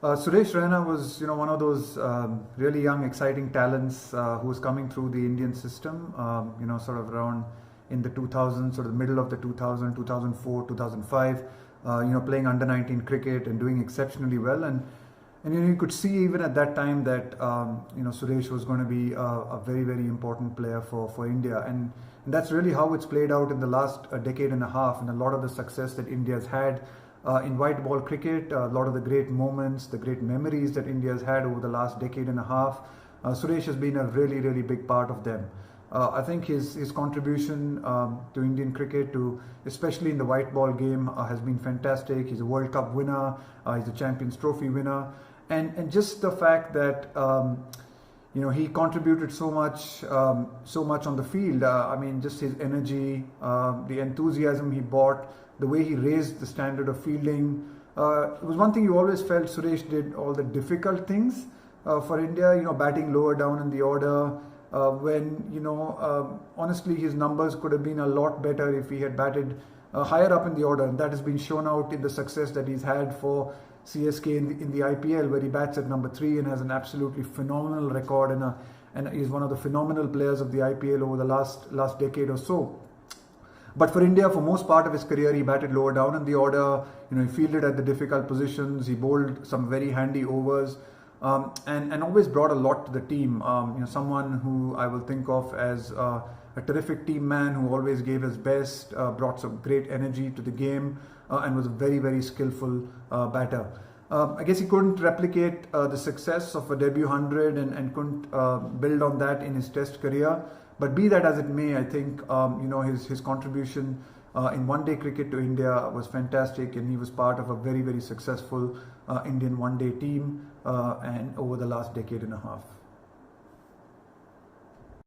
Suresh Raina was, one of those really young, exciting talents who was coming through the Indian system. Sort of around in the 2000s, sort of the middle of the 2000, 2004, 2005. Playing under 19 cricket and doing exceptionally well. And you could see even at that time that Suresh was going to be a very, very important player for India. And that's really how it's played out in the last decade and a half, and a lot of the success that India's had in white ball cricket, a lot of the great moments, the great memories that India's had over the last decade and a half. Suresh has been a really, really big part of them. I think his contribution to Indian cricket, especially in the white ball game, has been fantastic. He's a World Cup winner. He's a Champions Trophy winner, and just the fact that he contributed so much on the field. Just his energy, the enthusiasm he brought, the way he raised the standard of fielding. It was one thing you always felt Suresh did all the difficult things for India. Batting lower down in the order. Honestly, his numbers could have been a lot better if he had batted higher up in the order, and that has been shown out in the success that he's had for CSK in the IPL, where he bats at number 3 and has an absolutely phenomenal record, and is one of the phenomenal players of the IPL over the last decade or so. But for India, for most part of his career, he batted lower down in the order. He fielded at the difficult positions. He bowled some very handy overs. And always brought a lot to the team. Someone who I will think of as a terrific team man who always gave his best, brought some great energy to the game, and was a very, very skillful batter. I guess he couldn't replicate the success of a debut 100 and couldn't build on that in his Test career. But be that as it may, I think his contribution in one-day cricket to India was fantastic, and he was part of a very, very successful Indian one-day team and over the last decade and a half.